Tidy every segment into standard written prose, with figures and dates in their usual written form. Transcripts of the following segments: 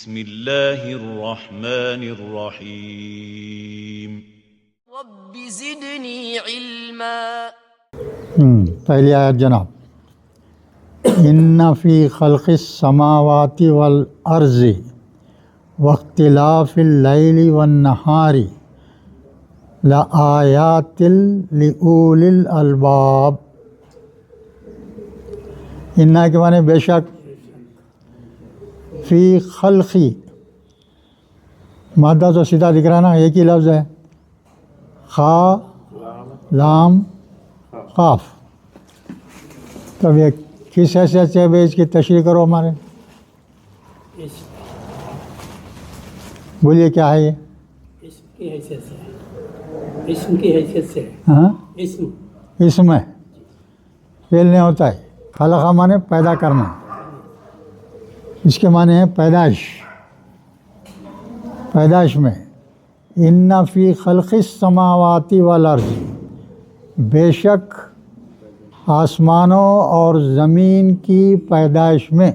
بسم اللہ الرحمن الرحیم رب زدنی علما۔ پہلی آیت جناب، ان فی خلق السماوات والارض واختلاف اللیل والنہار لآیات لأولی الالباب۔ انا کے معنی بے شک، فی خلقی مادہ تو سیدھا دکھ رہا نا، ایک ہی لفظ ہے، خا لام قاف۔ تب یہ کس حیثیت سے ہے، اس کی تشریح کرو ہمارے، بولیے کیا ہے یہ؟ اسم کی حیثیت سے، اسم کی حیثیت سے، ہاں اسم اسم ہے، فعل نہیں ہوتا ہے۔ خلقہ معنی پیدا کرنا، اس کے معنی ہے پیدائش، پیدائش میں۔ ان فی خلق السماوات والارض، بے شک آسمانوں اور زمین کی پیدائش میں،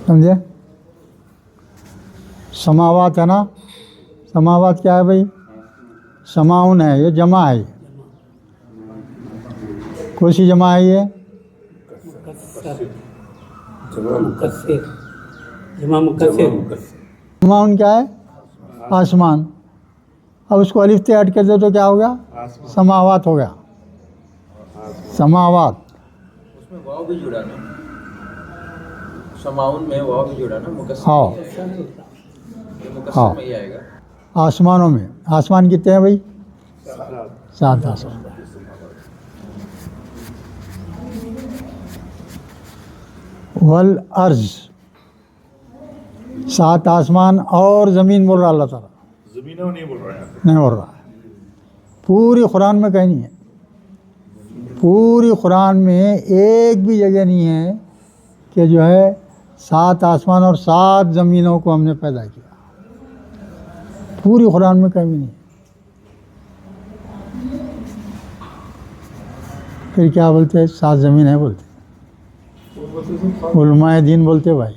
سمجھے؟ سماوات ہے نا، سماوات کیا ہے بھائی؟ سماؤن ہے، یہ جمع ہے، کون سی جمع ہے یہ؟ مکسر، جمع مکسر۔ سماؤن کیا ہے؟ آسمان۔ اب اس کو الف تے ہٹ کر دو تو کیا ہو گیا؟ سماوات ہو گیا، سماوات۔ اس میں واو بھی جڑا نا، سماؤن میں واو بھی جڑا نا، مکسر ہاں مکسر میں ہی آئے گا۔ آسمانوں میں، آسمان کتنے ہیں بھائی؟ 7 آسمان۔ والارض، 7 آسمان اور زمین بول رہا اللہ تعالیٰ، زمینوں نہیں بول رہے ہیں۔ نہیں بول رہا ہے، پوری قرآن میں کہیں نہیں ہے، پوری قرآن میں ایک بھی جگہ نہیں ہے کہ جو ہے 7 آسمان اور 7 زمینوں کو ہم نے پیدا کیا، پوری قرآن میں کہیں بھی نہیں ہے۔ پھر کیا بولتے ہیں؟ 7 زمین ہے بولتے، علماء دین بولتے بھائی،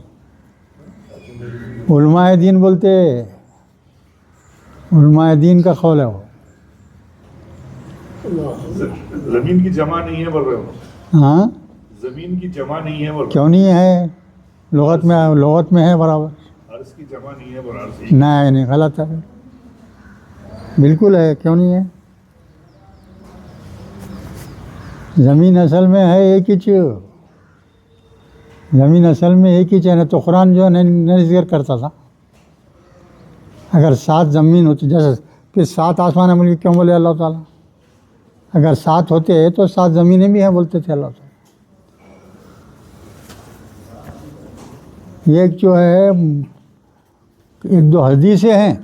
علماء دین بولتے، علماء دین کا قول ہے وہ۔ زمین کی جمع نہیں ہے بول رہے ہو؟ ہاں، زمین کی جمع نہیں ہے بول رہے کیوں نہیں ہے؟ لغت میں ہے برابر۔ ہو؟ عرض کی جمع نہیں ہے بول رہے عرض۔ نہیں غلط ہے، بالکل ہے، کیوں نہیں ہے؟ زمین اصل میں ہے ایک ہی چیز، زمین اصل میں ایک ہی چیز ہے، تو قرآن جو ہے نہیں ذکر کرتا تھا۔ اگر 7 زمین ہوتی، جیسے پھر 7 آسمان ہے ملک کیوں بولے اللہ تعالیٰ؟ اگر 7 ہوتے تو 7 زمینیں بھی ہیں بولتے تھے اللہ تعالیٰ۔ ایک جو ہے 1-2 حدیثیں ہیں،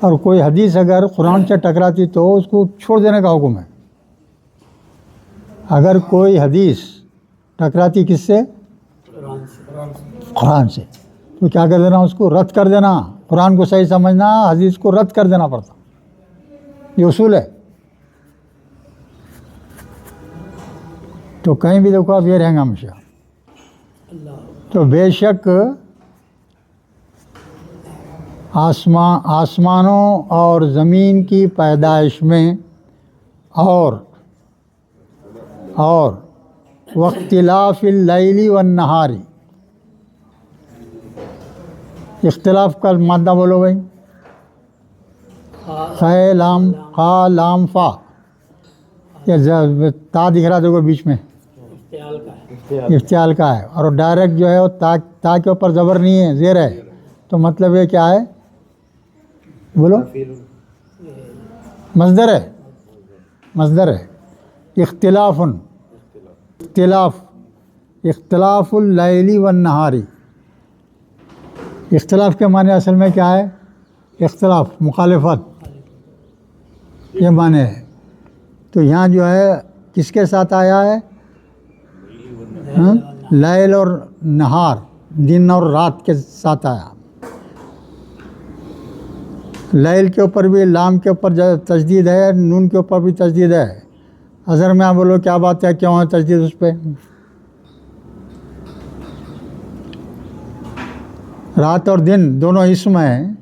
اور کوئی حدیث اگر قرآن سے ٹکراتی تو اس کو چھوڑ دینے کا حکم ہے۔ اگر کوئی حدیث ٹکراتی کس سے؟ قرآن سے، تو کیا کر دینا؟ اس کو رد کر دینا، قرآن کو صحیح سمجھنا، حدیث کو رد کر دینا پڑتا، یہ اصول ہے۔ تو کہیں بھی دیکھو آپ یہ رہیں گا ہمیشہ۔ تو بے شک آسمانوں اور زمین کی پیدائش میں اور واختلاف اللیل والنہار، اختلاف کا مادہ بولو بھائی، خا لام فا، یہ تا دکھ رہا دیکھو بیچ میں، افتعال کا ہے، اور ڈائریکٹ جو ہے وہ تا کے اوپر زبر نہیں ہے، زیر ہے، تو مطلب یہ کیا ہے؟ بولو، مصدر ہے۔ اختلاف اللیل والنہار، اختلاف کے معنی اصل میں کیا ہے؟ اختلاف، مخالفت، یہ معنی ہے۔ تو یہاں جو ہے کس کے ساتھ آیا ہے؟ لیل اور نہار، دن اور رات کے ساتھ آیا۔ لیل کے اوپر بھی لام کے اوپر تشدید ہے، نون کے اوپر بھی تشدید ہے۔ اظہر میں آپ بولو کیا بات ہے، کیوں ہے تشدید اس پہ؟ رات اور دن دونوں اسم ہیں،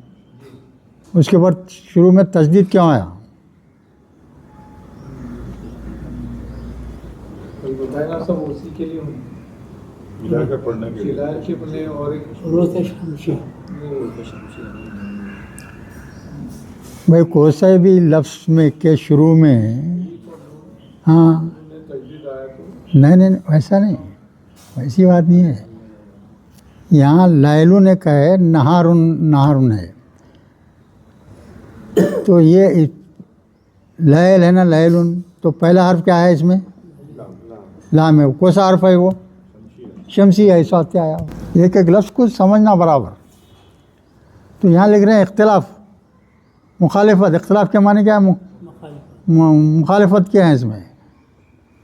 اس کے بعد شروع میں تجدید کیوں آیا؟ بتایا سب اسی کے لیے ملا کے پڑھنے کے لیے چلائے اور ایک روز شمسی بھائی کوسے بھی لفظ میں کے شروع میں، ہاں تجدید آیا تو نہیں ویسا نہیں، ویسی بات نہیں ہے. یہاں لیلن ایک ہے، نہارن ہے، تو یہ لیل ہے نا، لیلن تو پہلا حرف کیا ہے اس میں؟ لام ہے. کون سا حرف ہے وہ؟ شمسی ہے، اس وقت کیا آیا؟ ایک ایک لفظ کو سمجھنا برابر. تو یہاں لکھ رہے ہیں اختلاف، مخالفت. اختلاف کے معنی کیا ہے؟ مخالفت کیا ہے اس میں؟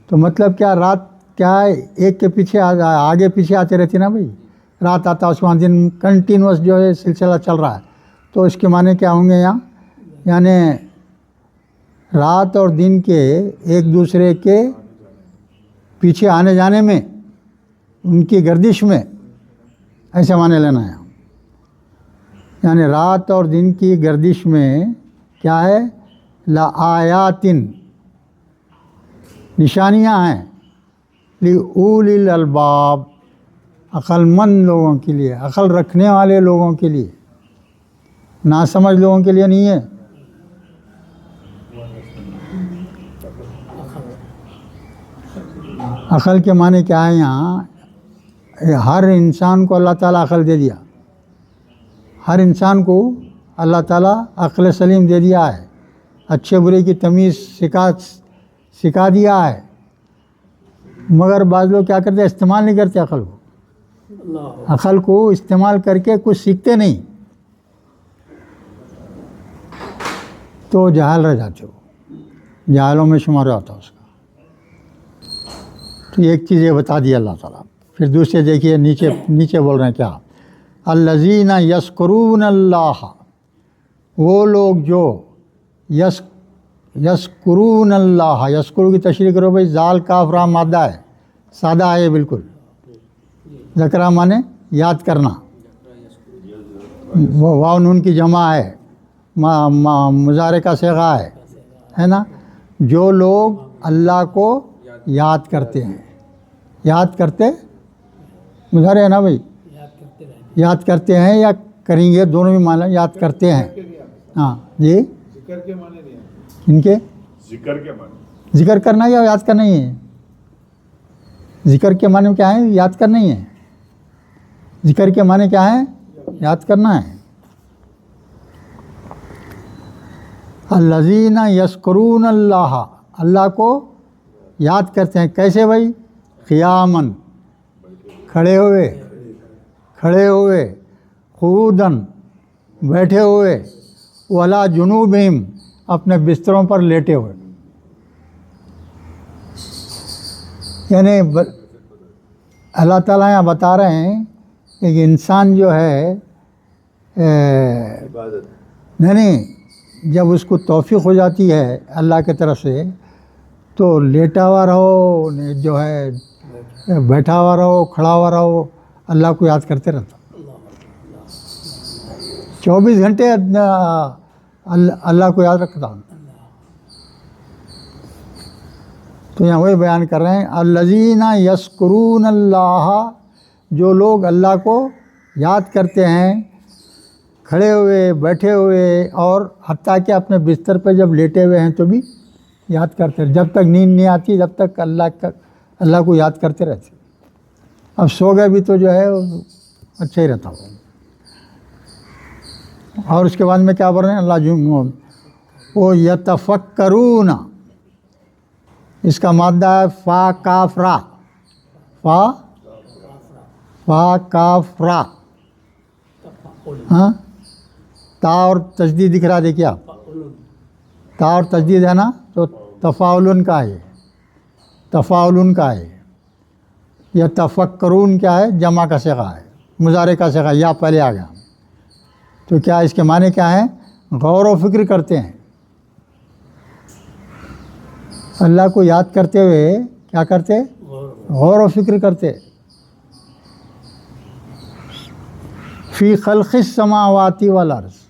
تو مطلب کیا رات کیا ہے، ایک کے پیچھے آگے پیچھے آتے رہتی نا بھائی. رات آتا اس کے بعد دن کنٹینوس جو ہے سلسلہ چل رہا ہے. تو اس کے معنی کیا ہوں گے یہاں؟ یعنی رات اور دن کے ایک دوسرے کے پیچھے آنے جانے میں، ان کی گردش میں، ایسے معنی لینا ہے. یعنی رات اور دن کی گردش میں کیا ہے؟ لآیاتن، نشانیاں ہیں، لأولی الالباب، عقل مند لوگوں کے لیے، عقل رکھنے والے لوگوں کے لیے، ناسمجھ لوگوں کے لیے نہیں ہے. عقل کے معنی کیا ہے یہاں؟ ہر انسان کو اللہ تعالیٰ عقل دے دیا، ہر انسان کو اللہ تعالیٰ عقل سلیم دے دیا ہے، اچھے برے کی تمیز سکھا دیا ہے. مگر بعض لوگ کیا کرتے ہیں؟ استعمال نہیں کرتے عقل کو. عقل کو استعمال کر کے کچھ سیکھتے نہیں، تو جاہل رہ جاتے ہو، جاہلوں میں شمار ہوتا اس کا. تو ایک چیز یہ بتا دی اللہ تعالیٰ. پھر دوسرے دیکھیے نیچے بول رہے ہیں کیا؟ الذین یذکرون اللہ، وہ لوگ جو یذکرون اللہ. یذکرو کی تشریح کرو بھائی، زال کاف را مادہ ہے، سادہ ہے بالکل. ذکرہ مانے یاد کرنا، واو نون کی جمع ہے، مضارع کا صیغہ ہے نا. جو لوگ اللہ کو یاد کرتے ہیں، یاد کرتے مضارع ہے نا بھائی، یاد کرتے ہیں یا کریں گے، دونوں بھی معنی یاد کرتے ہیں. ہاں جی، ذکر کے معنی نہیں ہے. ان کے ذکر کے معنی ذکر کرنا یا یاد کرنا ہی ہے؟ ذکر کے معنی کیا ہے؟ یاد کرنا ہی ہے. ذکر کے معنی کیا ہے؟ یاد کرنا ہے. الذین یذکرون اللہ، اللہ کو یاد کرتے ہیں. کیسے بھائی؟ قیاماً، کھڑے ہوئے، قعوداً، بیٹھے ہوئے، وعلی جنوبہم، اپنے بستروں پر لیٹے ہوئے. یعنی اللہ تعالیٰ یہاں بتا رہے ہیں کہ انسان جو ہے نہیں، جب اس کو توفیق ہو جاتی ہے اللہ کی طرف سے، تو لیٹا ہوا رہو، جو ہے بیٹھا ہوا رہو، کھڑا ہوا رہو، اللہ کو یاد کرتے رہتا. 24 گھنٹے اللہ کو یاد رکھتا ہوں. تو یہاں وہی بیان کر رہے ہیں، الذین یذکرون اللہ، جو لوگ اللہ کو یاد کرتے ہیں، کھڑے ہوئے، بیٹھے ہوئے، اور حتیٰ کہ اپنے بستر پہ جب لیٹے ہوئے ہیں تو بھی یاد کرتے ہیں. جب تک نیند نہیں آتی جب تک اللہ کو یاد کرتے رہتے. اب سو گئے بھی تو جو ہے اچھا ہی رہتا ہو. اور اس کے بعد میں کیا بول رہے ہیں؟ اللہ وہ یتفکرون، اس کا مادہ ہے فا کاف را، فا کاف را. ہاں، تا اور تجدید دکھ رہا، دیکھیے آپ، تا اور تجدید ہے نا، تو تفاعلن کا ہے، تفاعلن کا ہے. یا تفکرون کیا ہے؟ جمع کا صیغہ ہے، مضارع کا صیغہ، یا پہلے آ گیا. تو کیا اس کے معنی کیا ہے؟ غور و فکر کرتے ہیں. اللہ کو یاد کرتے ہوئے کیا کرتے؟ غور و فکر کرتے. فی خلق السماوات والارض،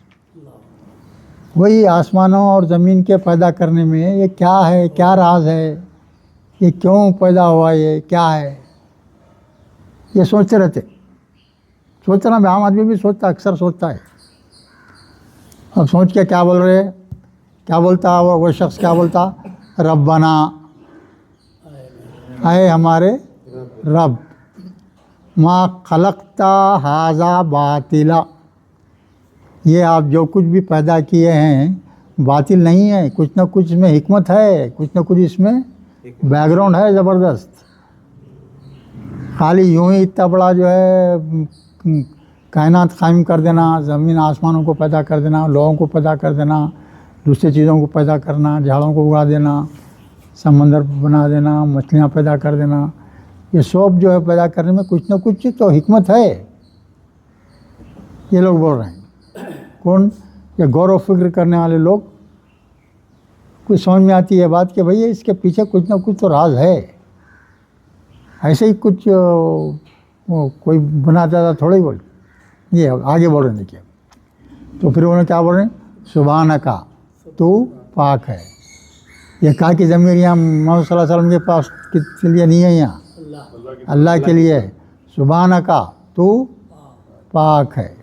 وہی آسمانوں اور زمین کے پیدا کرنے میں یہ کیا ہے، کیا راز ہے، یہ کیوں پیدا ہوا، یہ کیا ہے، یہ سوچتے رہتے. سوچنا بھی عام آدمی بھی سوچتا، اکثر سوچتا ہے. اب سوچ کے کیا بول رہے، کیا بولتا وہ شخص، کیا بولتا؟ ربنا، اے ہمارے رب، ما خلقتا ھذا باطلا، یہ آپ جو کچھ بھی پیدا کیے ہیں باطل نہیں ہے، کچھ نہ کچھ اس میں حکمت ہے، کچھ نہ کچھ اس میں بیک گراؤنڈ ہے زبردست. خالی یوں ہی اتنا بڑا جو ہے کائنات قائم کر دینا، زمین آسمانوں کو پیدا کر دینا، لوگوں کو پیدا کر دینا، دوسری چیزوں کو پیدا کرنا، جھاڑوں کو اگا دینا، سمندر بنا دینا، مچھلیاں پیدا کر دینا، یہ سب جو ہے پیدا کرنے میں کچھ نہ کچھ تو حکمت ہے. یہ لوگ بول رہے ہیں. کون؟ یہ غور و فکر کرنے والے لوگ. کچھ سمجھ میں آتی ہے بات کہ بھئی اس کے پیچھے کچھ نہ کچھ تو راز ہے. ایسے ہی کچھ کوئی بناتا تھا تھوڑا ہی بول. یہ آگے بول رہے ہیں دیکھیے. تو پھر انہوں نے کیا بول رہے ہیں؟ سبحانکا، تو پاک ہے. یہ کہا کہ ضمیر یہاں محمد صلی اللہ علیہ وسلم کے پاس کے لیے نہیں ہے، یہاں اللہ کے لیے ہے. سبحانکا، تو پاک ہے.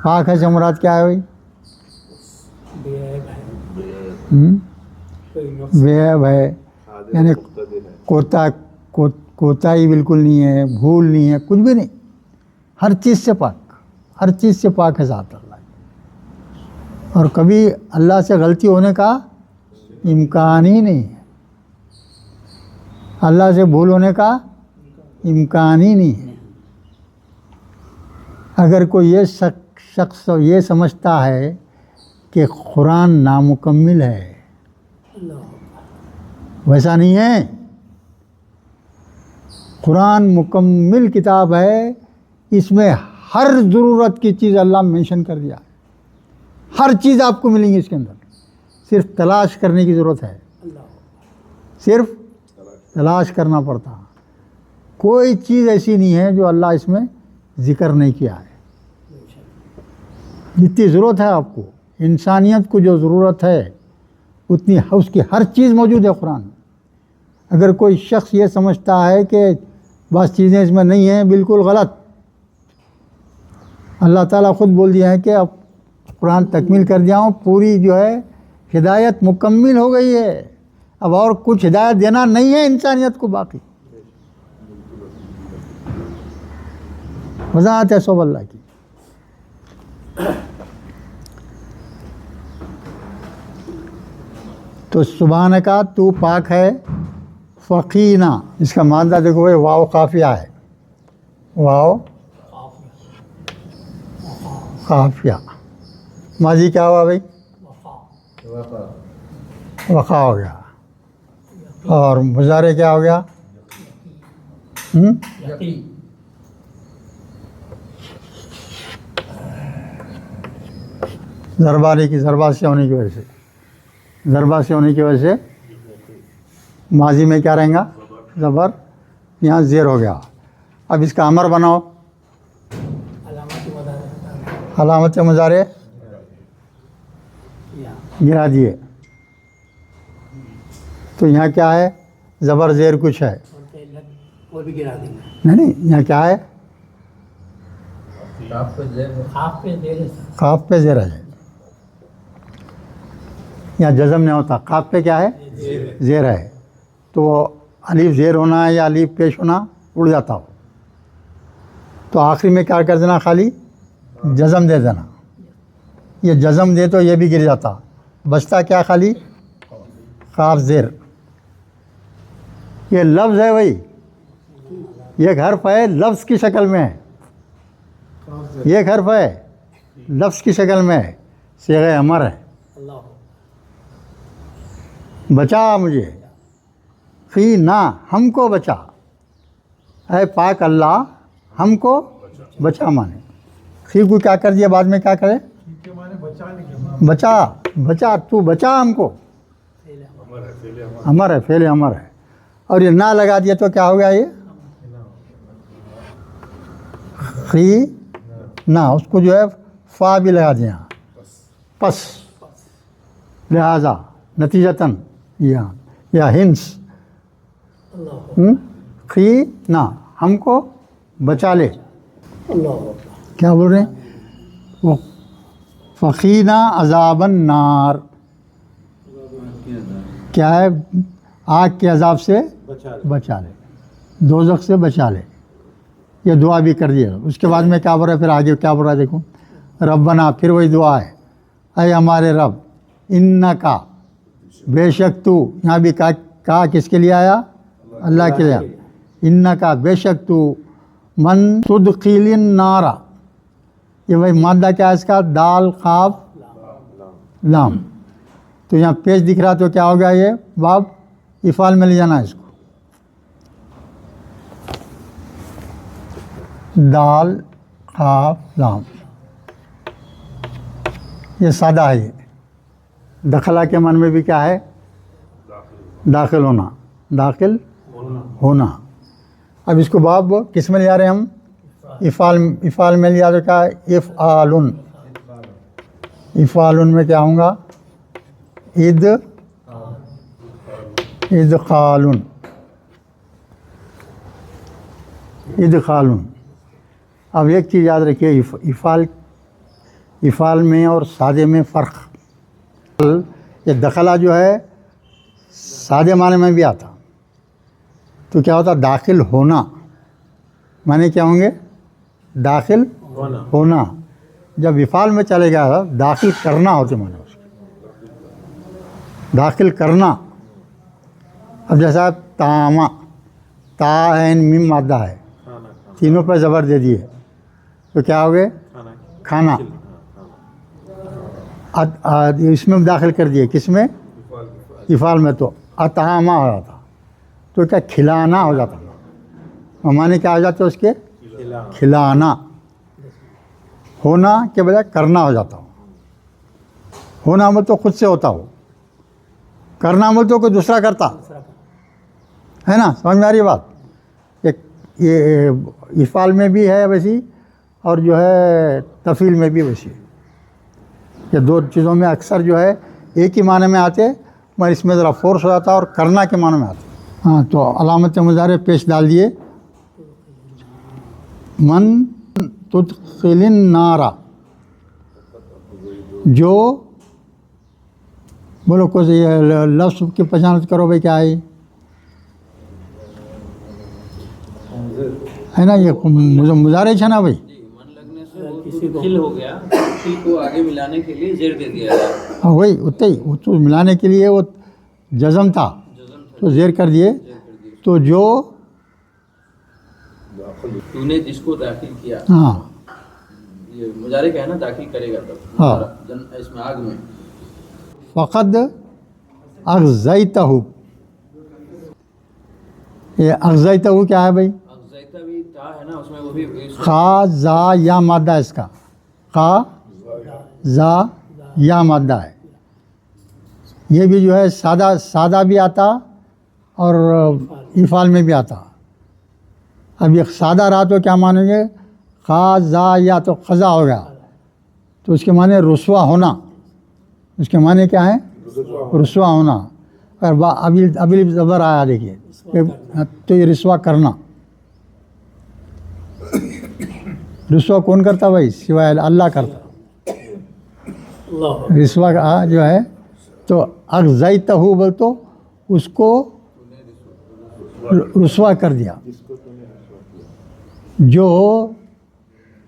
پاک ہے سے مراد کیا ہے بھائی؟ بے عیب ہے، یعنی کوتاہی بالکل نہیں ہے، بھول نہیں ہے، کچھ بھی نہیں. ہر چیز سے پاک، ہر چیز سے پاک ہے ذات اللہ. اور کبھی اللہ سے غلطی ہونے کا امکان ہی نہیں ہے، اللہ سے بھول ہونے کا امکان ہی نہیں ہے. اگر کوئی یہ شخص یہ سمجھتا ہے کہ قرآن نامکمل ہے، ویسا نہیں ہے. قرآن مکمل کتاب ہے، اس میں ہر ضرورت کی چیز اللہ مینشن کر دیا. ہر چیز آپ کو ملیں گی اس کے اندر، صرف تلاش کرنے کی ضرورت ہے، صرف تلاش کرنا پڑتا. کوئی چیز ایسی نہیں ہے جو اللہ اس میں ذکر نہیں کیا ہے. جتنی ضرورت ہے آپ کو، انسانیت کو جو ضرورت ہے اتنی اس کی ہر چیز موجود ہے قرآن میں. اگر کوئی شخص یہ سمجھتا ہے کہ بس چیزیں اس میں نہیں ہیں، بالکل غلط. اللہ تعالیٰ خود بول دیا ہے کہ اب قرآن تکمیل کر دیا ہوں، پوری جو ہے ہدایت مکمل ہو گئی ہے، اب اور کچھ ہدایت دینا نہیں ہے انسانیت کو باقی. وضاحت ہے سب اللہ کی. تو سبحانکا، تو پاک ہے. فقینا، اس کا مادہ دیکھو بھائی، واو قافیہ ہے، واو قافیہ. ماضی کیا ہوا بھائی؟ وقع ہو گیا. اور مضارع کیا ہو گیا؟ ضربانے کی، ضربہ سے ہونے کی وجہ سے، ضربہ سے ہونے کی وجہ سے ماضی میں کیا رہیں گا؟ زبر. یہاں زیر ہو گیا. اب اس کا امر بناؤ، علامت مضارع گرا دیے. تو یہاں کیا ہے؟ زبر زیر کچھ ہے. نہیں، یہاں کیا ہے؟ قاف پہ زیر ہے. یہاں جزم نہیں ہوتا، قاف پہ کیا ہے؟ زیر ہے. تو الف زیر ہونا ہے یا الف پیش ہونا اڑ جاتا ہو. تو آخری میں کیا کر دینا؟ خالی جزم دے دینا. یہ جزم دے تو یہ بھی گر جاتا. بچتا کیا؟ خالی قاف زیر. یہ لفظ ہے بھائی، یہ حرف ہے، لفظ کی شکل میں ہے. یہ حرف ہے، لفظ کی شکل میں ہے، صیغہ امر ہے. بچا مجھے، خی نہ، ہم کو بچا. اے پاک اللہ، ہم کو بچا. مانے خی کو کیا کر دیا، بعد میں کیا کرے؟ بچا. بچا، تو بچا ہم کو. امر ہے، فعل امر ہے. اور یہ نہ لگا دیا تو کیا ہو گیا؟ یہ خی نہ، اس کو جو ہے فا بھی لگا دیا پس، لہذا نتیجتاً یا ہنس خی نہ ہم کو بچا لے. کیا بول رہے ہیں وہ؟ فقینا عذاب النار، کیا ہے؟ آگ کے عذاب سے بچا لے، دوزخ سے بچا لے. یہ دعا بھی کر دیا. اس کے بعد میں کیا بول رہا ہے پھر آگے کیا بول رہا ہے دیکھو. ربنا، پھر وہی دعا ہے، اے ہمارے رب، انکا بے شک تو، یہاں بھی کہا کس کے لیے آیا؟ اللہ کے لیے. انکا بے شک تو، من تدخل النار، یہ وہی مادہ کیا ہے اس کا؟ دال قاف لام. تو یہاں پیج دکھ رہا تو کیا ہو گیا؟ یہ باب افعال میں لے جانا ہے اس کو. دال قاف لام، یہ سادہ ہے. یہ دخلہ کے معنی میں بھی کیا ہے؟ داخل ہونا، داخل ہونا. اب اس کو باب کس میں لے جا رہے ہیں ہم؟ افعال میں لے جا رہے. کیا ہے؟ افعالن. افعالن میں کیا ہوں گا؟ ادخالن. ادخالن. اب ایک چیز یاد رکھیے، افعال میں اور سادے میں فرق. یہ دخلہ جو ہے سادے معنی میں بھی آتا تو کیا ہوتا؟ داخل ہونا. معنی کیا ہوں گے؟ داخل ہونا. جب افعال میں چلے گیا داخل کرنا ہوتے معنی اس کے، داخل کرنا. اب جیسا تاما، تا ہے میم مادہ ہے، تینوں پہ زبر دے دیے تو کیا ہو گئے؟ کھانا. اس میں داخل کر دیے، کس میں؟ افعال میں. تو اطعامہ ہو جاتا تو کیا؟ کھلانا ہو جاتا. معنی کیا ہو جاتا اس کے؟ کھلانا. ہونا کے بجائے کرنا ہو جاتا ہو. ہونا مت تو خود سے ہوتا ہو، کرنا مت تو کوئی دوسرا کرتا ہے نا. سمجھ میں آ رہی بات؟ ایک یہ افعال میں بھی ہے ویسی، اور جو ہے تفعیل میں بھی ویسی. یہ دو چیزوں میں اکثر جو ہے ایک ہی معنی میں آتے، مگر اس میں ذرا فورس ہو جاتا اور کرنا کے معنی میں آتے. ہاں، تو علامت مضارع پیش ڈال دیے. من تدخل النار، جو بولو کو لفظ کی پہچان کرو بھائی، کیا ہے؟ ہے نا، یہ مضارع ہے نا بھائی. من لگنے سے وہ فل ہو گیا، فل کو آگے ملانے کے لیے زیر دے دیا گیا. ہاں وہی اتنے ہی، وہ تو ملانے کے لیے وہ جزم تھا تو زیر کر دیے. تو جو تو نے جس کو داخل کیا، ہاں یہ مضارع کا ہے نا، داخل کرے گا تب. ہاں. اس میں آگ میں فقد اغزیتہ، یہ اغزیتہ کیا ہے بھائی؟ اغزیتہ بھی تا ہے نا، اس میں وہ بھی خا زا یا مادہ ہے اس کا. خا زا یا مادہ ہے. یہ بھی جو ہے سادہ بھی آتا اور افعال میں بھی آتا. اب یہ سادہ رہا تو کیا مانیں گے؟ خا زا یا تو خزا ہو گیا تو اس کے معنی رسوا ہونا. اس کے معنی کیا ہے؟ رسوا ہونا. اور ابھی زبر آیا دیکھیے تو یہ رسوا کرنا. رسوا کون کرتا بھائی؟ سوائے اللہ کرتا. رسوا کا جو ہے تو اغزیتہ بول تو اس کو رسوا کر دیا. جو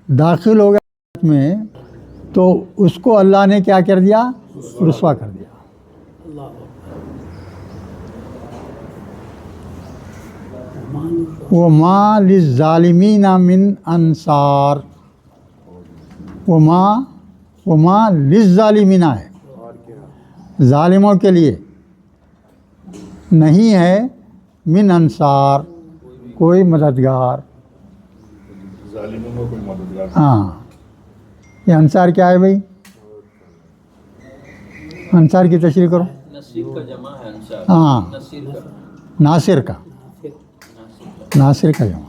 داخل ہو گیا میں تو اس کو اللہ نے کیا کر دیا؟ رسوا کر دیا. وما للظالمین من انصار. وما للظالمین ہے، ظالموں کے لیے نہیں ہے، من انصار کوئی مددگار. ظالموں میں کوئی مددگار. ہاں، یہ انصار کیا ہے بھائی؟ انصار کی تشریح کرو. نصیر کا جمع ہے انصار. ہاں، نصیر کا، ناصر کا، ناصر کا جمع.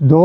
2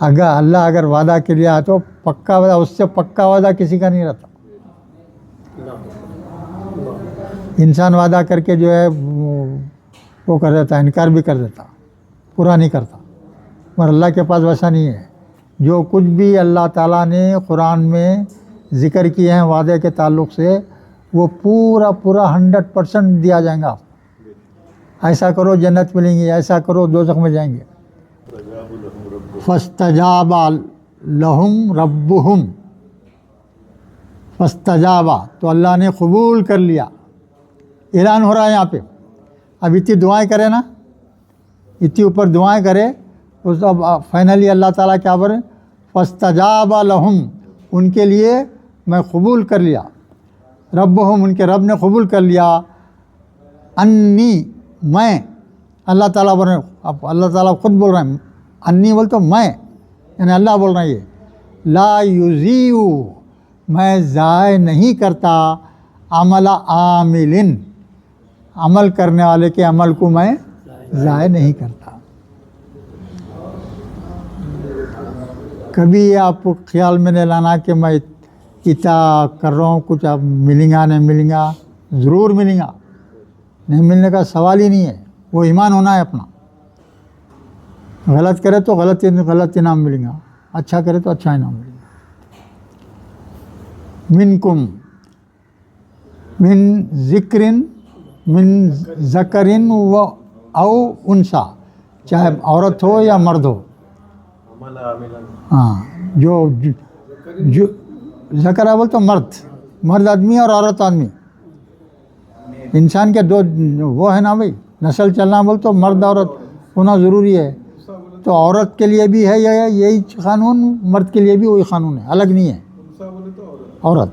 اللہ اگر وعدہ کے لیے آیا تو پکا وعدہ، اس سے پکا وعدہ کسی کا نہیں رہتا. انسان وعدہ کر کے جو ہے وہ کر دیتا، انکار بھی کر دیتا، پورا نہیں کرتا. مگر اللہ کے پاس ویسا نہیں ہے. جو کچھ بھی اللہ تعالیٰ نے قرآن میں ذکر کیے ہیں وعدے کے تعلق سے، وہ پورا 100% دیا جائے گا. ایسا کرو جنت ملیں گی، ایسا کرو دوزخ میں جائیں گے. فاستجاب لہم ربہم، فاستجابا تو اللہ نے قبول کر لیا. اعلان ہو رہا ہے یہاں پہ. اب اتنی دعائیں کرے نا، اتنی اوپر دعائیں کرے، اس اب فائنلی اللہ تعالیٰ کیا بولے؟ فاستجاب لہم، ان کے لیے میں قبول کر لیا. ربہم، ان کے رب نے قبول کر لیا. انی، میں، اللہ تعالیٰ بول رہے ہیں. اب اللہ تعالیٰ خود بول رہے ہیں انی بول تو میں، یعنی اللہ بول رہا ہے یہ لا یضیع، میں ضائع نہیں کرتا عمل عامل، عمل کرنے والے کے عمل کو میں ضائع نہیں کرتا. کبھی آپ کو خیال میں نہیں لانا کہ میں اتنا کر رہا ہوں کچھ اب ملیں گا نہیں ملیں گا. ضرور ملیں گا، نہیں ملنے کا سوال ہی نہیں ہے. وہ ایمان ہونا ہے اپنا. غلط کرے تو غلط انعام ملیں گا، اچھا کرے تو اچھا انعام ملے گا. منکم، من ذکرن، من ذکرن و او انسا، چاہے عورت ہو یا مرد ہو. ہاں، جو ذکر ہے بول تو مرد آدمی اور عورت آدمی. انسان کے دو وہ ہے نا بھائی، نسل چلنا بول تو مرد عورت ہونا ضروری ہے. تو عورت کے لیے بھی ہے یہی قانون، مرد کے لیے بھی وہی قانون ہے، الگ نہیں ہے. عورت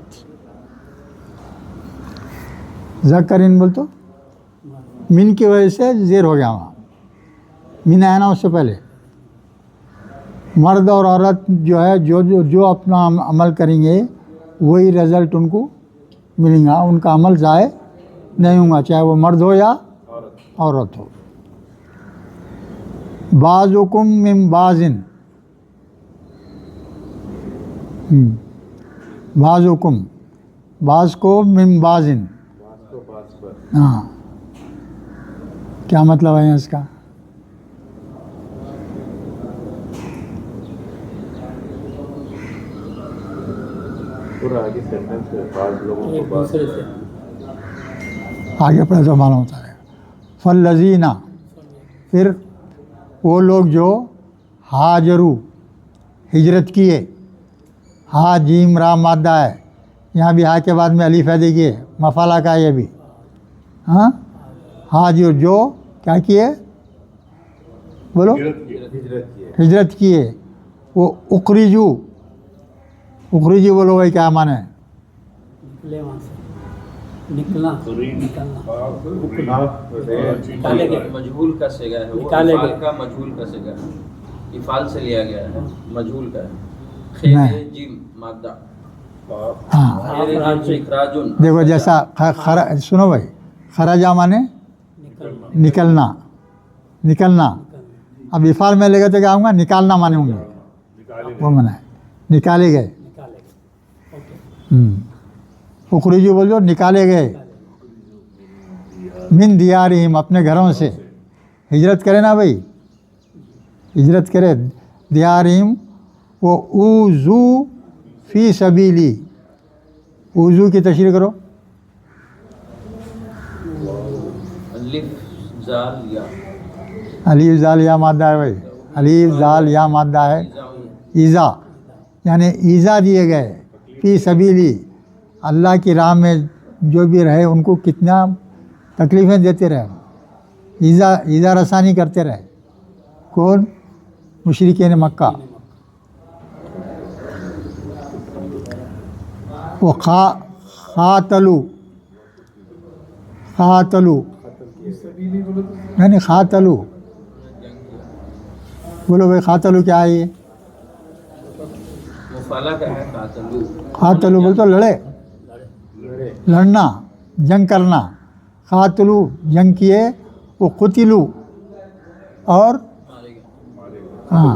ذکرن بول تو من کی وجہ سے زیر ہو گیا وہاں، من آیا نا اس سے پہلے. مرد اور عورت جو ہے جو اپنا عمل کریں گے وہی رزلٹ ان کو ملیں گا. ان کا عمل ضائع نہیں ہوں گا، چاہے وہ مرد ہو یا عورت ہو. بعضکم من بعضن، بعضکم، بعض کو من بعضن. ہاں، کیا مطلب ہے اس کا؟ ایک دوسرے سے آگے پڑھے تو معلوم ہوتا ہے. فالذین، پھر وہ لوگ جو ہاجرو، ہجرت کیے. ہا جیم را مادہ ہے، یہاں بھی ہا کے بعد میں الف ہے، دیکھیے مفعلہ کا ہے یہ بھی. ہاں، ہاجر جو کیا کیے بولو، ہجرت کیے. وہ اخرجو، اخرجو بولو بھائی کیا معنی ہے؟ نکلے وہاں سے، نکلنا، نکالے گئے. مجہول کا صیغہ ہے، وہ نکالے افعال گئے. کا مجہول کا صیغہ ہے، افعال سے لیا گیا ہے، مجہول کا ہے. نہیں. خیر جیم مادہ. ہاں، اخراجن، دیکھو جیسا سنو بھائی، خراجہ مانے نکلنا، نکلنا. اب افعال میں لے گئے تو کیا ہوں گا؟ نکالنا مانے ہوں گے، وہ منع ہے، نکالے گئے. نکالے گئے. اوکے. اخرجو بولو نکالے گئے. من دیارہم، اپنے گھروں سے. ہجرت کرے نا بھائی، ہجرت کرے. دیارہم وہ اوذو فی سبیلی. اوذو کی تشریح کرو. الف زال یا، الف زال یا مادہ ہے بھائی، الف زال یا مادہ ہے. ایزا یعنی ایزا دیے گئے. فی سبیلی، اللہ کی راہ میں جو بھی رہے ان کو کتنا تکلیفیں دیتے رہے، ایزا رسانی کرتے رہے. کون؟ مشرکین مکہ. وہ قاتلو، قاتلو یعنی قاتلو بولو بھائی، قاتلو کیا ہے یہ؟ مفعلہ کا ہے قاتلو. قاتلو بول تو لڑے، لڑنا، جنگ کرنا. قاتلو جنگ کیے. وہ قتلو اور ہاں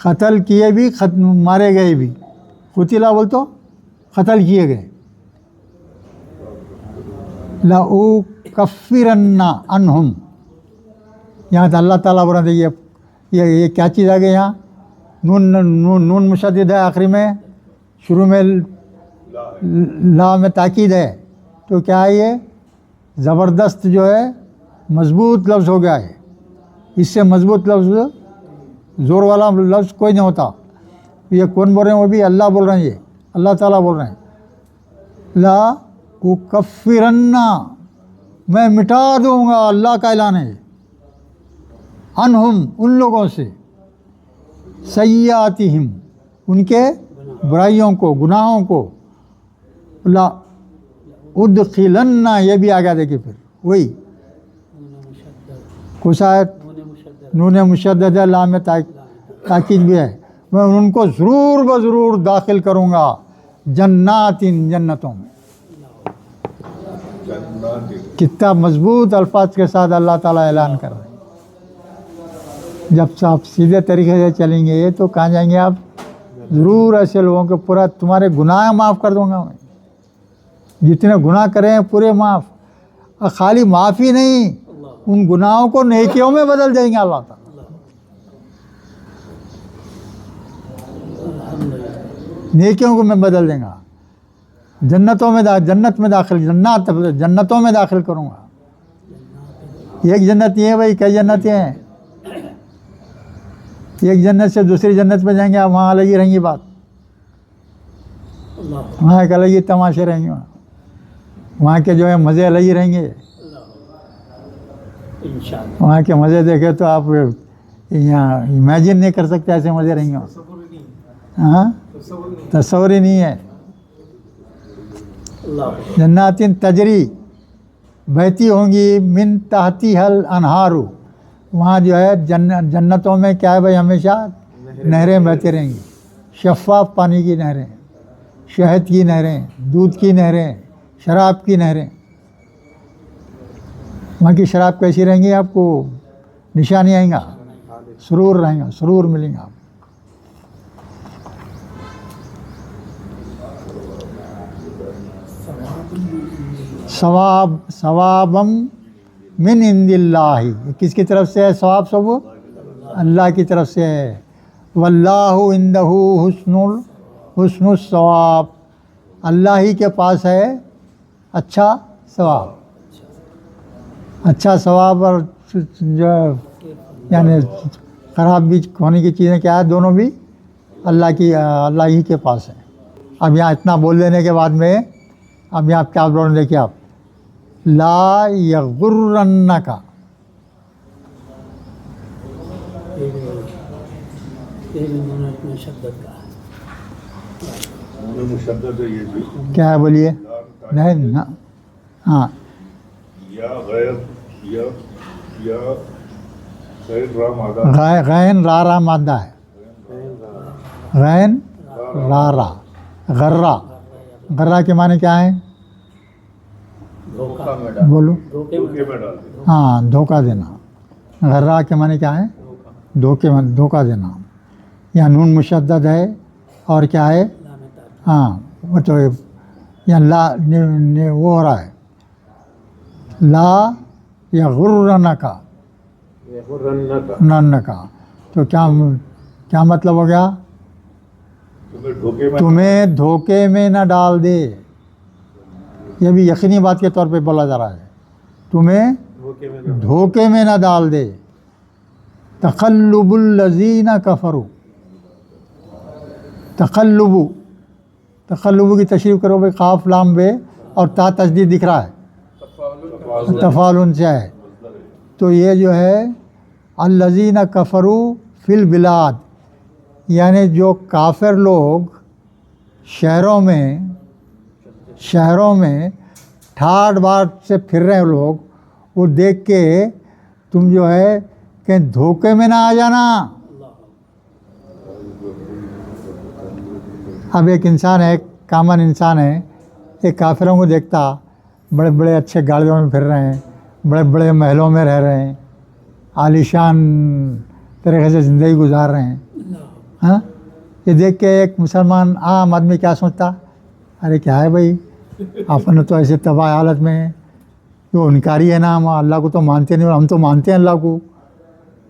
قتل کیے بھی مارے گئے بھی. قتلا بول تو قتل کیے گئے. لَأُكَفِّرَنَّ عَنْهُمْ. یہاں تو اللہ تعالیٰ بول رہے ہیں یہ کیا چیز آ گئی یہاں؟ نون مشدد ہے آخری میں، شروع میں لا میں تاکید ہے. تو کیا ہے یہ زبردست جو ہے مضبوط لفظ ہو گیا ہے. اس سے مضبوط لفظ زور والا لفظ کوئی نہیں ہوتا. یہ کون بول رہے ہیں؟ وہ بھی اللہ بول رہے ہیں، یہ اللہ تعالیٰ بول رہے ہیں. لا اکفرن، میں مٹا دوں گا، اللہ کا اعلان ہے. انہم، ان لوگوں سے، سیئاتہم، ان کے برائیوں کو، گناہوں کو. لا ادخلن، یہ بھی آگے دیکھیں پھر وہی کسایت نون مشدد ہے، لام میں تاکید بھی ہے. میں ان کو ضرور بضرور داخل کروں گا جنات، جنتوں میں. کتنا مضبوط الفاظ کے ساتھ اللہ تعالیٰ اعلان کر رہے ہیں. جب آپ سیدھے طریقے سے چلیں گے تو کہاں جائیں گے آپ؟ ضرور ایسے لوگوں کے پورا تمہارے گناہ معاف کر دوں گا میں. جتنے گناہ کرے ہیں پورے معاف. اور خالی معافی نہیں، ان گناہوں کو نیکیوں میں بدل دیں گے اللہ تعالیٰ. نیکیوں کو میں بدل دیں گا. جنتوں میں جنتوں میں داخل کروں گا. ایک جنت یہ ہے بھائی، کئی جنتیں ہیں. ایک جنت سے دوسری جنت میں جائیں گے آپ، وہاں الگ ہی رہیں گی بات، وہاں ایک الگ ہی تماشے رہیں گے. وہاں کے جو ہے مزے الگ ہی رہیں گے. وہاں کے مزے دیکھے تو آپ یہاں امیجن نہیں کر سکتے ایسے مزے رہیں گے. ہاں تصور ہی نہیں ہے. جنات تجری، بہتی ہوں گی من تحتیہا الانہار. وہاں جو ہے جنتوں میں کیا ہے بھائی؟ ہمیشہ نہریں بہتی رہیں گی. شفاف پانی کی نہریں، شہد کی نہریں، دودھ کی نہریں، شراب کی نہریں. وہاں کی شراب کیسی رہیں گی؟ آپ کو نشانی آئیں گا، سرور رہیں گا، سرور ملیں گا آپ. ثوابم من عند اللہ. کس کی طرف سے ہے ثواب؟ سب اللہ کی طرف سے ہے. واللہ عندہ حسن الثواب. اللہ ہی کے پاس ہے اچھا ثواب. اچھا ثواب اور جو یعنی خراب بھی ہونے کی چیزیں کیا ہے؟ دونوں بھی اللہ ہی کے پاس ہے. اب یہاں اتنا بول دینے کے بعد میں اب یہاں کیا بول رہے ہیں؟ دیکھیے آپ، لا یغرنک. مشدد ہے یہ بھی. کیا ہے بولیے؟ نہیں ہاں، یا غیر یا غیر را مادہ. غین را مادہ ہے. غین را غرہ. غرہ کے معنی کیا ہے؟ بولو. دھوکے میں ڈال دیں. ہاں، دھوکہ دینا. غرہ کے معنی کیا ہے؟ دھوکہ دینا. یا نون مشدد ہے اور کیا ہے؟ ہاں وہ تو یا لا وہ ہو رہا ہے. لا یغرنک ننکا. تو کیا مطلب ہو گیا؟ تمہیں دھوکے میں نہ ڈال دے. یہ بھی یقینی بات کے طور پہ بولا جا رہا ہے. تمہیں دھوکے میں نہ ڈال دے. تقلب الذین کفروا. تقلب کی تشریح کرو بھائی. قاف لام بے اور تا تشدید دکھ رہا ہے، تفاعل سے ہے. تو یہ جو ہے الذین کفروا فی البلاد، یعنی جو کافر لوگ شہروں میں ٹھاٹ باٹ سے پھر رہے ہیں لوگ، وہ دیکھ کے تم جو ہے کہ دھوکے میں نہ آ جانا. اب ایک انسان ہے، ایک کامن انسان ہے، ایک کافروں کو دیکھتا بڑے بڑے اچھے گاڑیوں میں پھر رہے ہیں، بڑے بڑے محلوں میں رہ رہے ہیں، عالیشان طریقے سے زندگی گزار رہے ہیں. ہاں یہ دیکھ کے ایک مسلمان عام آدمی کیا سوچتا, ارے کیا ہے بھائی, اپن تو ایسے تباہ حالت میں ہیں, جو انکاری ہے نا, ہم اللہ کو تو مانتے نہیں, ہم تو مانتے ہیں اللہ کو,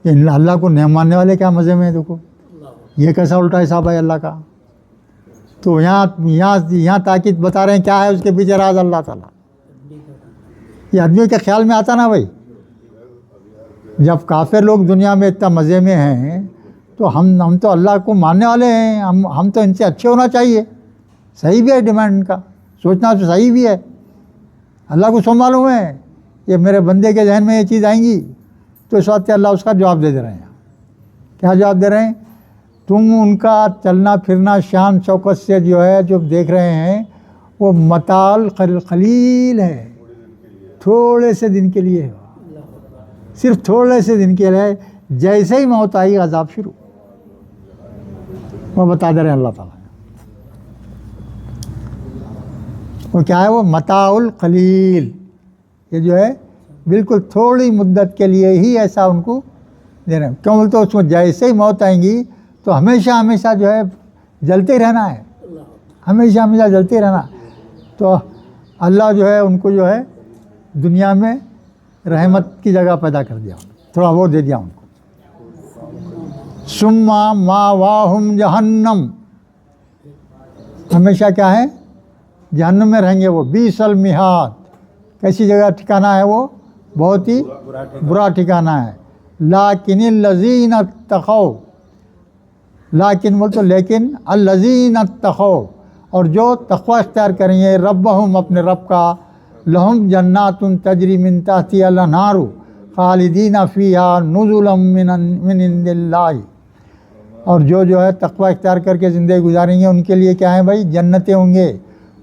اللہ کو نہیں ماننے والے کیا مزے میں ہیں. دیکھو یہ کیسا الٹا حساب ہے اللہ کا. تو یہاں تاکید بتا رہے ہیں کیا ہے اس کے پیچھے راز اللہ تعالیٰ. یہ آدمی کے خیال میں آتا نا بھائی, جب کافر لوگ دنیا میں اتنا مزے میں ہیں تو ہم تو اللہ کو ماننے والے ہیں, ہم تو ان سے اچھے ہونا چاہیے. صحیح بھی ہے ڈیمانڈ ان کا, سوچنا تو صحیح بھی ہے. اللہ کو سو معلوم ہے یہ میرے بندے کے ذہن میں یہ چیز آئیں گی, تو اس وقت اللہ اس کا جواب دے رہے ہیں. کیا جواب دے رہے ہیں؟ تم ان کا چلنا پھرنا شان شوکت سے جو ہے جو دیکھ رہے ہیں وہ متاع قلیل ہے, تھوڑے سے دن کے لیے ہے, صرف تھوڑے سے دن کے لیے. جیسے ہی موت آئی عذاب شروع, وہ بتا دے رہے ہیں اللہ تعالیٰ. وہ کیا ہے؟ وہ متاع القلیل, یہ جو ہے بالکل تھوڑی مدت کے لیے ہی ایسا ان کو دے رہے ہیں. کیوں بولتے اس میں جیسے ہی موت آئیں گی تو ہمیشہ جو ہے جلتے ہی رہنا ہے, ہمیشہ جلتے ہی رہنا. تو اللہ جو ہے ان کو جو ہے دنیا میں رحمت کی جگہ پیدا کر دیا, تھوڑا وہ دے دیا ان کو. ثم ماواہم جہنم, ہمیشہ کیا ہے جہنم میں رہیں گے وہ. بیس المہاد, کیسی جگہ ٹھکانہ ہے وہ؟ بہت ہی برا ٹھکانہ ہے. لیکن الذین اتقوا, لیکن بول تو لیکن الذین اتقوا, اور جو تقوی اختیار کریں گے ربہم, اپنے رب کا, لہم جنات تجری من تحتہا الانہار خالدین فیہا نزلا من عند اللہ. اور جو ہے تقوی اختیار کر کے زندگی گزاریں گے ان کے لیے کیا ہے بھائی؟ جنتیں ہوں گے,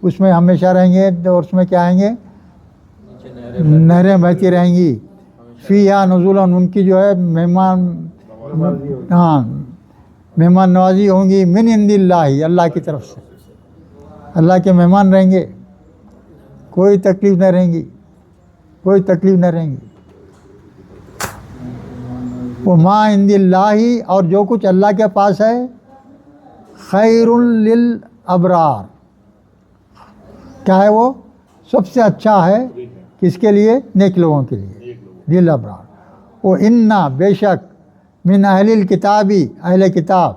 اس میں ہمیشہ رہیں گے, اور اس میں کیا آئیں گے؟ نہریں بہتی رہیں گی. فیہا نزلا, ان کی جو ہے مہمان نوازی ہوں گی. من عند اللہ, اللہ کی طرف سے, اللہ کے مہمان رہیں گے, کوئی تکلیف نہ رہیں گی, کوئی تکلیف نہ رہیں گی. وما عند اللہ, اور جو کچھ اللہ کے پاس ہے خیر للابرار, کیا ہے وہ؟ سب سے اچھا ہے کس کے لیے؟ نیک لوگوں کے لیے, للابرار. وَإِنَّ, بے شک, من اہل الکتابی, اہل کتاب,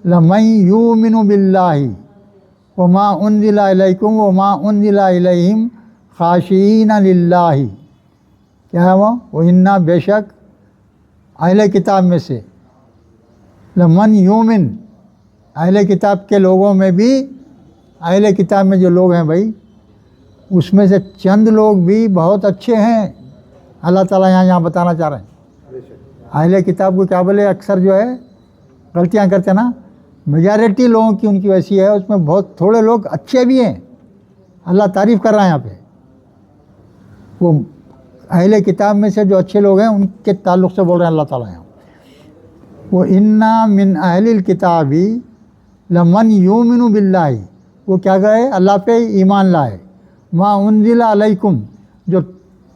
لَمَن یُؤْمِنُ بِاللَّهِ وَمَا أُنزِلَ إِلَيْكُمْ وَمَا أُنزِلَ إِلَيْهِمْ خَاشِعِينَ لِلَّهِ. کیا ہے وہ؟ وَإِنَّ, بے شک, اہل کتاب میں سے, لمن یومن, اہل کتاب کے لوگوں میں بھی, اہل کتاب میں جو لوگ ہیں بھائی اس میں سے چند لوگ بھی بہت اچھے ہیں. اللہ تعالیٰ یہاں بتانا چاہ رہے ہیں. اہل کتاب کو کیا بولے؟ اکثر جو ہے غلطیاں کرتے نا, میجارٹی لوگوں کی ان کی ویسی ہے, اس میں بہت تھوڑے لوگ اچھے بھی ہیں. اللہ تعریف کر رہا ہے یہاں پہ. وہ اہل کتاب میں سے جو اچھے لوگ ہیں ان کے تعلق سے بول رہے ہیں اللہ تعالیٰ یہاں. وہ انا من اہل الکتاب لمن یؤمن باللہ, وہ کیا گئے؟ اللہ پہ ایمان لائے. ما انزل علیکم, جو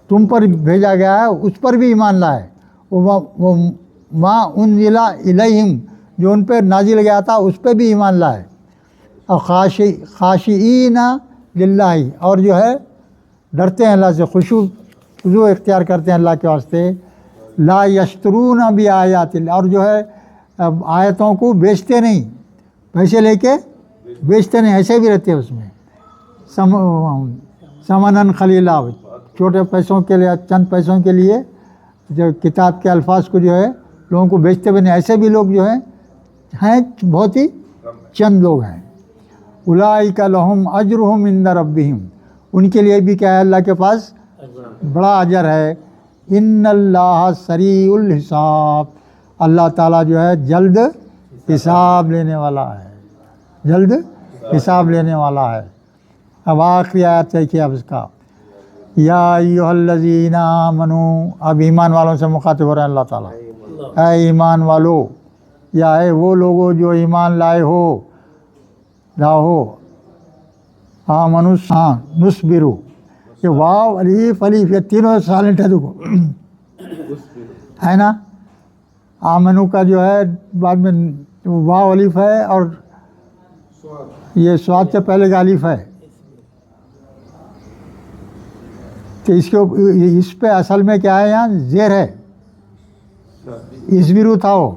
تم پر بھیجا گیا ہے اس پر بھی ایمان لائے. وہ ما انزل الیہم, جو ان پہ نازل گیا تھا اس پہ بھی ایمان لائے. اور خاشعین للہ, اور جو ہے ڈرتے ہیں اللہ سے, خضوع اختیار کرتے ہیں اللہ کے واسطے. لا یشترون بآیات اللہ, اور جو ہے آیتوں کو بیچتے نہیں, پیسے لے کے بیچتے نہیں, ایسے بھی رہتے ہیں اس میں. ثمناً قلیلا, چھوٹے پیسوں کے لیے, چند پیسوں کے لیے جو کتاب کے الفاظ کو جو ہے لوگوں کو بیچتے بھی نہیں, ایسے بھی لوگ جو ہیں بہت ہی چند لوگ ہیں. اولئک لہم اجرہم عند ربہم, ان کے لیے بھی کیا ہے اللہ کے پاس بڑا اجر ہے. ان اللہ سریع الحساب, اللہ تعالیٰ جو ہے جلد حساب لینے والا ہے, جلد حساب لینے والا ہے. اب آخری آیت دیکھیے اب اس کا, یا ایھا الذین آمنوا, اب ایمان والوں سے مخاطب ہو رہے ہیں اللہ تعالیٰ. اے ایمان والو, یا اے وہ لوگوں جو ایمان لائے ہو, آمنوا نصبروا, یہ واو الف الف یہ تینوں سائلنٹ ہے, دیکھو ہے نا, آمنو کا جو ہے بعد میں واو الف ہے اور یہ سواد سے پہلے کا الف ہے، تو اس پہ اصل میں کیا ہے یہاں زیر ہے، اسبرو تھا وہ،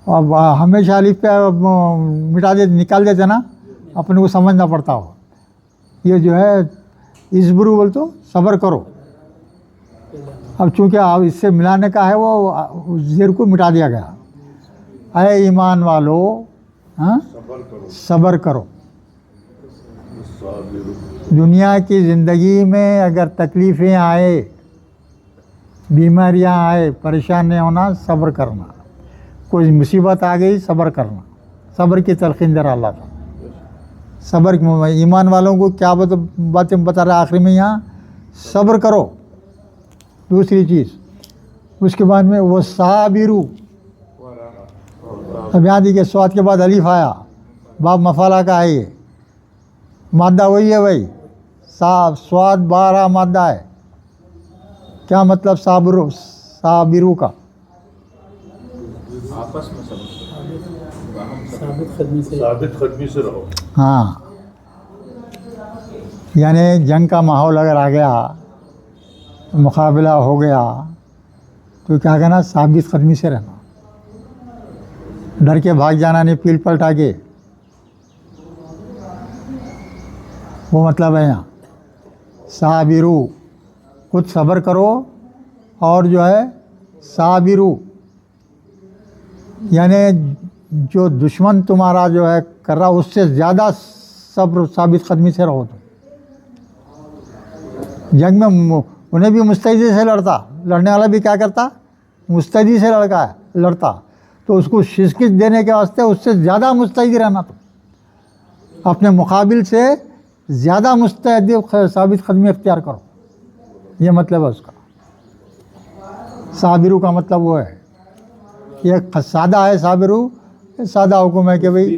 اب ہمیشہ الف پہ مٹا دے نکال دیتے نا، اپنے کو سمجھنا پڑتا ہو، یہ جو ہے اسبرو بول تو صبر کرو، اب چونکہ اب اس سے ملانے کا ہے وہ زیر کو مٹا دیا گیا، اے ایمان والو ہاں صبر کرو، دنیا کی زندگی میں اگر تکلیفیں آئے، بیماریاں آئے، پریشان نہیں ہونا، صبر کرنا، کوئی مصیبت آ گئی صبر کرنا، صبر کی تلقین دے رہا اللہ تعالیٰ، صبر ایمان والوں کو کیا باتیں بتا رہا آخری میں یہاں، صبر کرو، دوسری چیز اس کے بعد میں وہ صابرو، اب یہاں دیکھیے سواد کے بعد الف آیا، باب مفعلہ کا ہے، یہ مادہ وہی ہے بھائی، سواد 12 مادہ ہے، کیا مطلب صابرو کا؟ آپس میں ثابت قدمی سے رہو. ہاں، یعنی جنگ کا ماحول اگر آ گیا، مقابلہ ہو گیا، تو کیا کہنا، ثابت قدمی سے رہنا، ڈر کے بھاگ جانا نہیں، پیل پلٹا کے، وہ مطلب ہے یہاں صابرو، خود صبر کرو، اور جو ہے صابرو یعنی جو دشمن تمہارا جو ہے کر رہا اس سے زیادہ صبر ثابت قدمی سے رہو. تم جنگ میں انہیں بھی مستعدی سے لڑنے والا بھی کیا کرتا، مستعدی سے لڑتا، تو اس کو شکست دینے کے واسطے اس سے زیادہ مستعد رہنا، تم اپنے مقابل سے زیادہ مستعد ثابت قدمی اختیار کرو، یہ مطلب ہے اس کا. صابرو کا مطلب وہ ہے، یہ سادہ ہے صابرو، سادہ حکم ہے کہ بھئی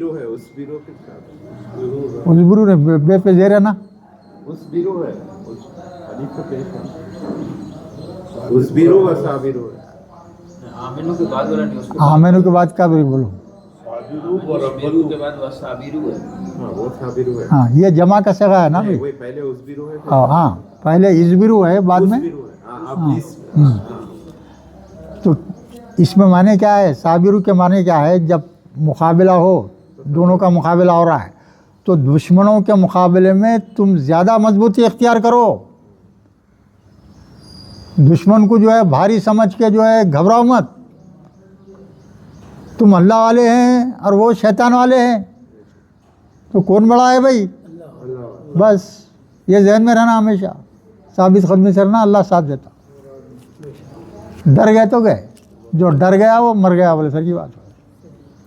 اسبرو نے بے پہ زیر ہے نا، اسبرو ہے، الف پہ پیش ہے، اسبرو و صابرو ہے. آمنو کے بعد والا نہیں، اس کو آمنو کے بعد کیا بولو، اسبرو کے بعد صابرو ہے. ہاں وہ صابرو ہے، ہاں یہ جمع کا صیغہ ہے نا بھائی، وہی پہلے اسبرو ہے، ہاں پہلے اسبرو ہے، بعد میں اسبرو ہے. ہاں اب اس تو اس میں معنی کیا ہے، صابرو کے معنی کیا ہے، جب مقابلہ ہو، دونوں کا مقابلہ ہو رہا ہے، تو دشمنوں کے مقابلے میں تم زیادہ مضبوطی اختیار کرو، دشمن کو جو ہے بھاری سمجھ کے جو ہے گھبراؤ مت، تم اللہ والے ہیں اور وہ شیطان والے ہیں، تو کون بڑا ہے بھائی، بس یہ ذہن میں رہنا ہمیشہ، ثابت قدمی سے رہنا، اللہ ساتھ دیتا. ڈر گئے تو گئے، جو ڈر گیا وہ مر گیا، بولے سر کی بات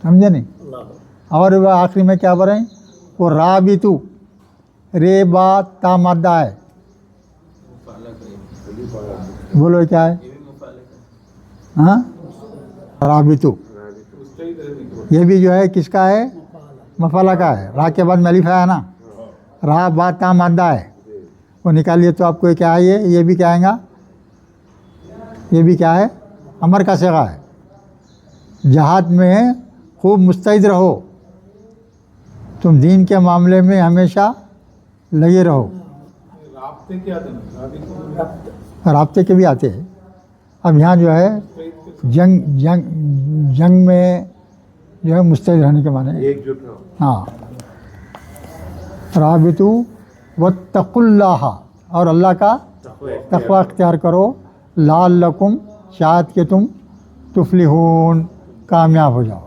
سمجھے نہیں. اور وہ آخری میں کیا بولیں، وہ رابطو، رے با تا مادہ ہے، بولو کیا ہے، ہاں رابطو، یہ بھی جو ہے کس کا ہے، مفعلہ کا ہے، را کے بعد میں الف ہے نا، را با تا مادہ ہے، وہ نکالیے تو آپ کو کیا ہے، یہ بھی کیا آئیں گا، یہ بھی کیا ہے، امر کا صیغہ ہے. جہاد میں خوب مستعد رہو، تم دین کے معاملے میں ہمیشہ لگے رہو. رابطے کیا دینا، رابطے کے بھی آتے ہیں. اب یہاں جو ہے جنگ میں جو ہے مستعد رہنے کے معنی ایک جٹ رہو. ہاں، رابطو واتقوا اللہ، اور اللہ کا تقوی اختیار کرو، لعلکم، شاید کہ تم تفلحون، کامیاب ہو جاؤ.